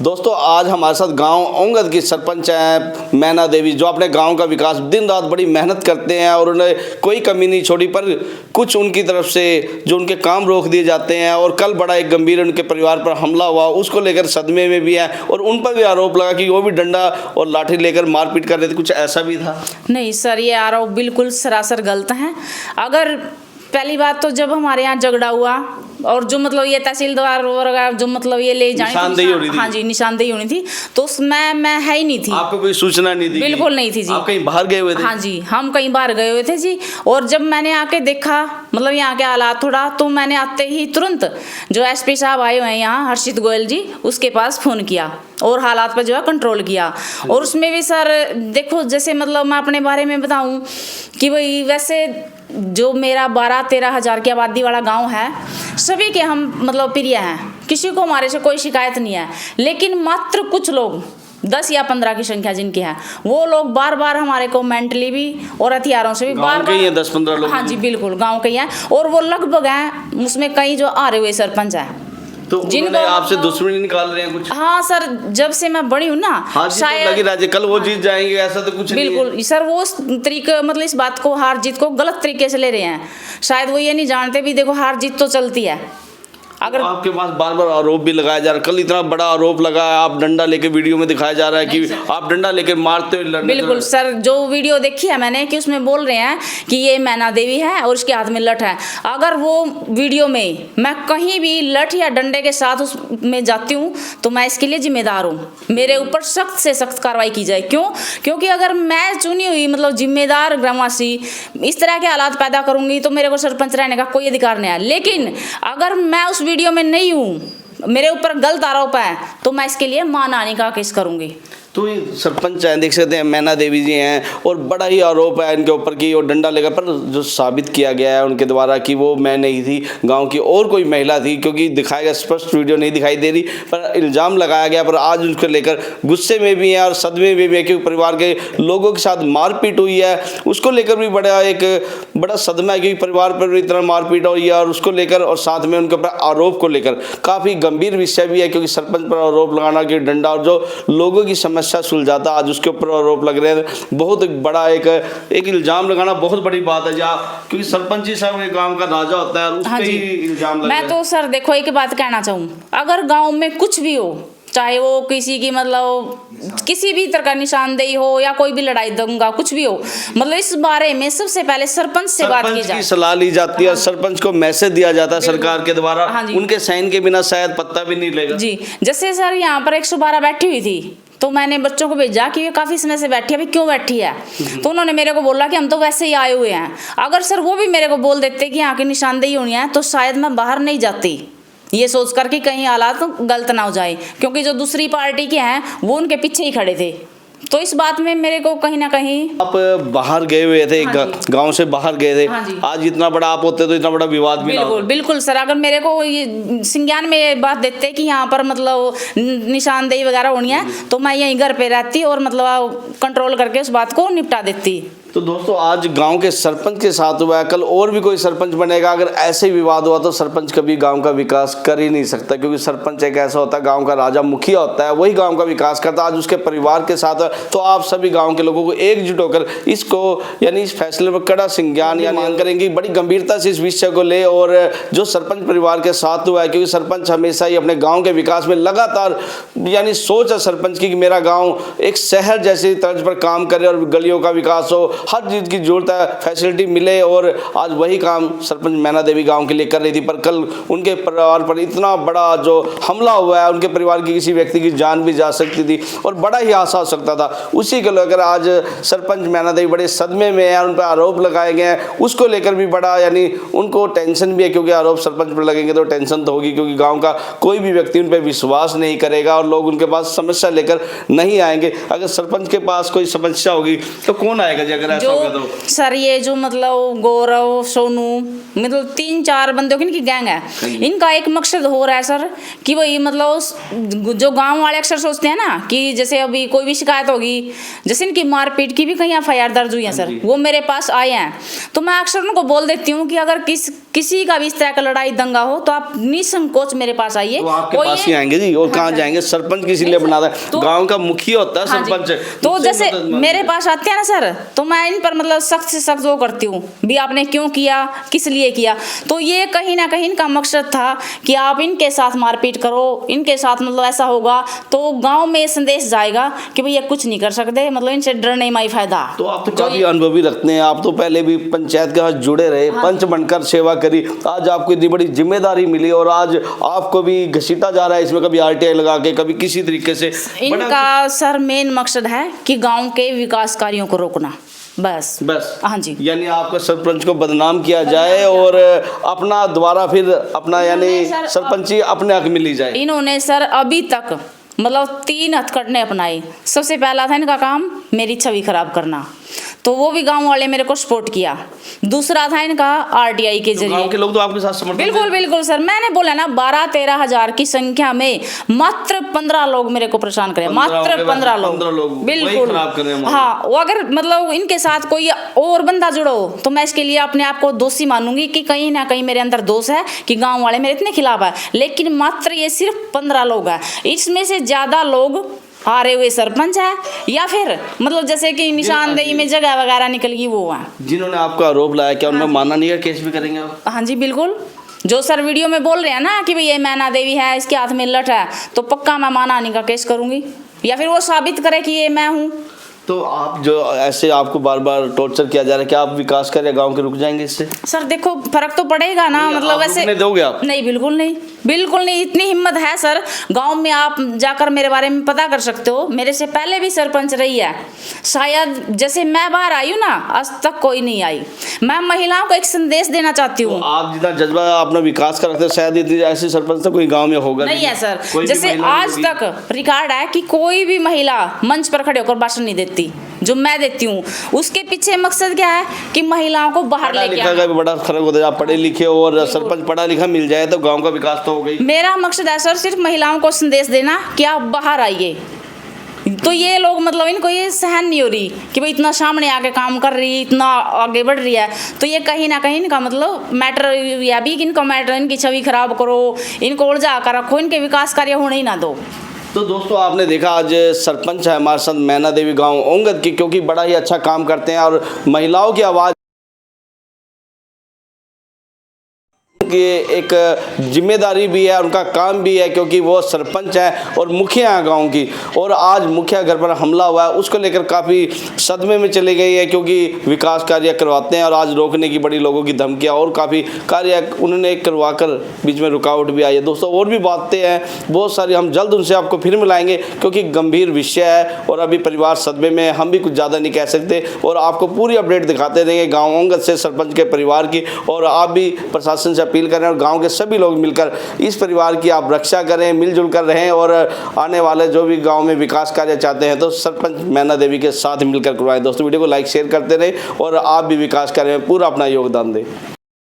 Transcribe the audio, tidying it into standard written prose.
दोस्तों आज हमारे साथ गांव ओंगद की सरपंच हैं मैना देवी, जो अपने गांव का विकास दिन रात बड़ी मेहनत करते हैं और उन्हें कोई कमी नहीं छोड़ी, पर कुछ उनकी तरफ से जो उनके काम रोक दिए जाते हैं। और कल बड़ा एक गंभीर उनके परिवार पर हमला हुआ, उसको लेकर सदमे में भी है और उन पर भी आरोप लगा कि वो भी डंडा और लाठी लेकर मारपीट कर रहे थे। कुछ ऐसा भी था? नहीं सर, ये आरोप बिल्कुल सरासर गलत हैं। अगर पहली बात तो जब हमारे यहाँ झगड़ा हुआ और जो मतलब ये तहसीलदार वगैरह जो मतलब ये ले जाने निशानदेही हो रही थी। हाँ जी, निशानदेही होनी थी, तो उसमें मैं है ही नहीं थी। आपको कोई सूचना नहीं दी? बिल्कुल नहीं थी जी। आप कहीं बाहर गए हुए थे? हाँ जी, हम कहीं बाहर गए हुए थे जी। और जब मैंने आके देखा मतलब यहाँ के हालात थोड़ा, तो मैंने आते ही तुरंत जो एसपी साहब आए हुए हैं यहाँ, हर्षित गोयल जी, उसके पास फ़ोन किया और हालात पर जो है कंट्रोल किया। और उसमें भी सर देखो, जैसे मतलब मैं अपने बारे में बताऊँ कि भाई वैसे जो मेरा 12-13 हज़ार की आबादी वाला गांव है, सभी के हम मतलब प्रिय हैं, किसी को हमारे से कोई शिकायत नहीं है। लेकिन मात्र कुछ लोग 10 या 15 की संख्या जिनकी है, वो लोग बार बार हमारे को मेंटली भी और हथियारों से भी बार बार 10-15 लोग? हाँ जी बिल्कुल, गाँव के ही हैं। और वो लगभग हैं, उसमें कई जो आ रहे हुए सरपंच हैं, तो उन्होंने आपसे दुश्मनी निकाल रहे हैं कुछ? हाँ सर, जब से मैं बड़ी हूँ ना, हाँ जी, तो लगी राज्य कल वो जीत जाएंगे ऐसा तो कुछ नहीं है। बिल्कुल सर, वो उस तरीके मतलब इस बात को, हार जीत को गलत तरीके से ले रहे हैं। शायद वो ये नहीं जानते भी, देखो हार जीत तो चलती है। अगर आपके पास बार बार आरोप भी लगाया जा रहा है, कल इतना बड़ा आरोप लगा है, आप डंडा लेके वीडियो में दिखाया जा रहा है कि आप डंडा लेके मारते हुए लड़ने। बिल्कुल सर, जो वीडियो देखी है मैंने कि उसमें बोल रहे हैं कि ये मैना देवी है और उसके हाथ में लठ है। अगर वो वीडियो में मैं कहीं भी लठ या डंडे के साथ उसमें जाती हूँ तो मैं इसके लिए जिम्मेदार हूँ। मेरे ऊपर सख्त से सख्त कार्रवाई की जाए। क्यों? क्योंकि अगर मैं चुनी हुई मतलब जिम्मेदार ग्रामवासी इस तरह के हालात पैदा करूँगी तो मेरे को सरपंच रहने का कोई अधिकार नहीं है। लेकिन अगर मैं उस वीडियो में नहीं हूँ, मेरे ऊपर गलत आरोप है, तो मैं इसके लिए मानहानि का केस करूंगी। तो ये सरपंच हैं, देख सकते हैं मैना देवी जी हैं, और बड़ा ही आरोप है इनके ऊपर कि वो डंडा लेकर, पर जो साबित किया गया है उनके द्वारा कि वो मैं नहीं थी, गांव की और कोई महिला थी, क्योंकि दिखाया गया स्पष्ट वीडियो नहीं दिखाई दे रही, पर इल्ज़ाम लगाया गया। पर आज उसको लेकर गुस्से में भी हैं और सदमे में भी है, क्योंकि परिवार के लोगों के साथ मारपीट हुई है, उसको लेकर भी बड़ा सदमा है, क्योंकि परिवार पर भी इतना मारपीट हुई है और उसको लेकर, और साथ में उनके ऊपर आरोप को लेकर काफ़ी गंभीर विषय भी है, क्योंकि सरपंच पर आरोप लगाना कि डंडा, और जो लोगों की समस्या सुलझाता, आज उसके ऊपर आरोप लग रहे हैं। बहुत बड़ा एक इल्जाम लगाना बहुत बड़ी बात है, क्योंकि सरपंच ही सब गांव का राजा होता है और उस पे ही इल्जाम लग रहा है। मैं तो सर देखो एक बात कहना चाहूँ, अगर गांव में कुछ भी हो, चाहे वो किसी की मतलब किसी भी तरह का निशानदेही हो या कोई भी लड़ाई दंगा कुछ भी हो, मतलब इस बारे में सबसे पहले सरपंच से बात की जाए, सलाह ली जाती है, सरपंच को मैसेज दिया जाता है सरकार के द्वारा। उनके साइन के बिना शायद पत्ता भी नहीं लेगा जी। जैसे सर यहाँ पर 112 बैठी हुई थी, तो मैंने बच्चों को भेजा कि ये काफ़ी समय से बैठी है, अभी क्यों बैठी है? तो उन्होंने मेरे को बोला कि हम तो वैसे ही आए हुए हैं। अगर सर वो भी मेरे को बोल देते कि यहाँ की निशानदेही होनी है, तो शायद मैं बाहर नहीं जाती, ये सोच कर कि कहीं हालात गलत ना हो जाए, क्योंकि जो दूसरी पार्टी के हैं वो उनके पीछे ही खड़े थे। तो इस बात में मेरे को कहीं ना कहीं, आप बाहर गए हुए थे, गांव से बाहर गए थे, आज इतना बड़ा आप होते तो इतना बड़ा विवाद भी बिल्कुल बिल्कुल सर, अगर मेरे को ये संज्ञान में ये बात देते कि यहाँ पर मतलब निशानदेही वगैरह होनी है, तो मैं यहीं घर पे रहती और मतलब कंट्रोल करके उस बात को निपटा देती। तो दोस्तों आज गांव के सरपंच के साथ हुआ है, कल और भी कोई सरपंच बनेगा। अगर ऐसे विवाद हुआ तो सरपंच कभी गांव का विकास कर ही नहीं सकता, क्योंकि सरपंच एक ऐसा होता है, गांव का राजा मुखिया होता है, वही गांव का विकास करता है। आज उसके परिवार के साथ, तो आप सभी गांव के लोगों को एकजुट होकर इसको यानी इस फैसले पर कड़ा संज्ञान या मांग करेंगे, बड़ी गंभीरता से इस विषय को ले, और जो सरपंच परिवार के साथ हुआ है, क्योंकि सरपंच हमेशा ही अपने गाँव के विकास में लगातार यानी सोच है सरपंच की कि मेरा गाँव एक शहर जैसी तर्ज पर काम करे और गलियों का विकास हो, हर चीज़ की जरूरत है, फैसिलिटी मिले, और आज वही काम सरपंच मैना देवी गांव के लिए कर रही थी। पर कल उनके परिवार पर इतना बड़ा जो हमला हुआ है, उनके परिवार की किसी व्यक्ति की जान भी जा सकती थी और बड़ा ही हादसा हो सकता था। उसी को लेकर आज सरपंच मैना देवी बड़े सदमे में है, उन पर आरोप लगाए गए हैं, उसको लेकर भी बड़ा यानी उनको टेंशन भी है, क्योंकि आरोप सरपंच पर लगेंगे तो टेंशन तो होगी, क्योंकि गाँव का कोई भी व्यक्ति उन पर विश्वास नहीं करेगा और लोग उनके पास समस्या लेकर नहीं आएंगे। अगर सरपंच के पास कोई समस्या होगी तो कौन आएगा जी? अगर ऐसा होगा तो सर ये जो मतलब गौरव, सोनू, मतलब 3-4 बंदों की इनकी गैंग है, इनका एक मकसद हो रहा है सर कि वही मतलब जो गांव वाले अक्सर सोचते हैं ना कि जैसे अभी कोई भी शिकायत होगी, जैसे इनकी मारपीट की भी कहीं FIR दर्ज हुई है सर, वो मेरे पास आए हैं, तो मैं अक्सर उनको बोल देती हूँ कि अगर किसी का भी इस तरह का लड़ाई दंगा हो तो आप निसंकोच मेरे पास आइए। तो आपके कोई पास ही आएंगे जी, और कहाँ जाएंगे? सरपंच किसी लिए बनाता है, तो- गांव का मुखिया होता है हाँ जी। सरपंच। तो उससे जैसे मदद मांगते मेरे हैं। पास आते हैं ना सर, तो मैं इन पर मतलब सख्त से सख्त वो करती हूँ भी आपने क्यों किया, किस लिए किया। तो ये कहीं ना कहीं इनका मकसद था कि आप इनके साथ मारपीट करो, इनके साथ मतलब ऐसा होगा तो गांव में ये संदेश जाएगा कि भैया कुछ नहीं कर सकते, मतलब इनसे डरने में ही फायदा। तो आप तो काफी अनुभवी रखते हैं, आप तो पहले भी पंचायत के साथ जुड़े रहे, पंच बनकर सेवा करी, आज आपको इतनी बड़ी जिम्मेदारी मिली और आज आपको भी घसीटा जा रहा है इसमें, कभी आरटीआई लगा के, कभी किसी तरीके से। इनका सर मेन मकसद है कि गांव के विकास कार्यों को रोकना, बस। हाँ जी। यानी आपका सरपंच को बदनाम किया जाए और अपना दोबारा फिर अपना यानी सर, सरपंची अपने हक में ली जाए। इन्होंने सर अभी तक मतलब 3 हथकंडे अपनाए। सबसे पहला था इनका काम मेरी छवि खराब करना, तो वो भी गांव वाले मेरे को सपोर्ट किया। दूसरा था इनका आरटीआई के जरिए। गांव के लोग तो आपके साथ समर्थन बिल्कुल बिल्कुल सर, मैंने बोला ना 12-13 हजार की संख्या में मात्र 15 लोग मेरे को परेशान करे, मात्र 15 लोग बिल्कुल। हाँ, वो अगर मतलब इनके साथ कोई और बंदा जुड़ो तो मैं इसके लिए अपने आप को दोषी मानूंगी कि कहीं ना कहीं मेरे अंदर दोष है कि गांव वाले मेरे इतने खिलाफ है। लेकिन मात्र ये सिर्फ 15 लोग हैं, इसमें से ज्यादा लोग हारे हुए सरपंच है या फिर मतलब जैसे कि निशानदेही में जगह वगैरह निकल गई वो है। जिन्होंने आपका आरोप लगाया, क्या उन्होंने माना नहीं है? केस भी करेंगे आप? हाँ जी बिल्कुल। जो सर वीडियो में बोल रहे हैं ना कि भाई ये मैना देवी है, इसके हाथ में लठ है, तो पक्का मैं मानहानि का केस करूंगी या फिर वो साबित करे कि ये मैं हूँ। तो आप जो ऐसे आपको बार बार टॉर्चर किया जा रहा है, क्या आप विकास करें, गांव के रुक जाएंगे इससे? सर देखो फर्क तो पड़ेगा ना, मतलब आप ऐसे रुकने दोगे आप? नहीं, बिल्कुल नहीं, बिल्कुल नहीं। इतनी हिम्मत है सर, गांव में आप जाकर मेरे बारे में पता कर सकते हो, मेरे से पहले भी सरपंच रही है। शायद जैसे मैं बाहर आई हूँ ना, आज तक कोई नहीं आई। मैं महिलाओं को एक संदेश देना चाहती हूँ। तो आप जितना जज्बा अपना विकास का रखते हैं, शायद इतनी ऐसे सरपंच तो कोई गांव में होगा नहीं है सर। कोई भी जैसे महिला आज नहीं तक रिकॉर्ड है कि कोई भी महिला मंच पर खड़े होकर भाषण नहीं देती जो मैं देती हूँ। उसके पीछे मकसद क्या है कि महिलाओं को बाहर पढ़ा लेके लिखा आना। का भी बड़ा फर्क होता है। आप पढ़े लिखे और सरपंच पढ़ा लिखा मिल जाए तो गांव का विकास तो हो गई। मेरा मकसद है सर सिर्फ महिलाओं को संदेश देना कि आप बाहर आइए। तो ये लोग मतलब इनको ये सहन नहीं हो रही कि भाई इतना सामने आके काम कर रही, इतना आगे बढ़ रही है, तो ये कहीं ना कहीं इनका मतलब मैटर या भी कि इनको मैटर, इनकी छवि खराब करो, इनको उलझा कर रखो, इनके विकास कार्य होने ही ना दो। तो दोस्तों आपने देखा आज सरपंच है हमारे साथ मैना देवी गांव ओंगद की, क्योंकि बड़ा ही अच्छा काम करते हैं और महिलाओं की आवाज़ की एक जिम्मेदारी भी है, उनका काम भी है, क्योंकि वो सरपंच है और मुखिया है गांव की। और आज मुखिया घर पर हमला हुआ है, उसको लेकर काफ़ी सदमे में चली गई है, क्योंकि विकास कार्य करवाते हैं और आज रोकने की बड़ी लोगों की धमकियां और काफ़ी कार्य उन्होंने करवा कर बीच में रुकावट भी आई है। दोस्तों और भी बातें हैं बहुत सारी, हम जल्द उनसे आपको फिर मिलाएंगे, क्योंकि गंभीर विषय है और अभी परिवार सदमे में, हम भी कुछ ज़्यादा नहीं कह सकते और आपको पूरी अपडेट दिखाते रहेंगे गाँव ओंगद से सरपंच के परिवार की। और आप भी प्रशासन से अपील करें और गांव के सभी लोग मिलकर इस परिवार की आप रक्षा करें, मिलजुल कर रहें और आने वाले जो भी गांव में विकास कार्य चाहते हैं तो सरपंच मैना देवी के साथ मिलकर करवाएं। दोस्तों वीडियो को लाइक शेयर करते रहें और आप भी विकास कार्य में पूरा अपना योगदान दें।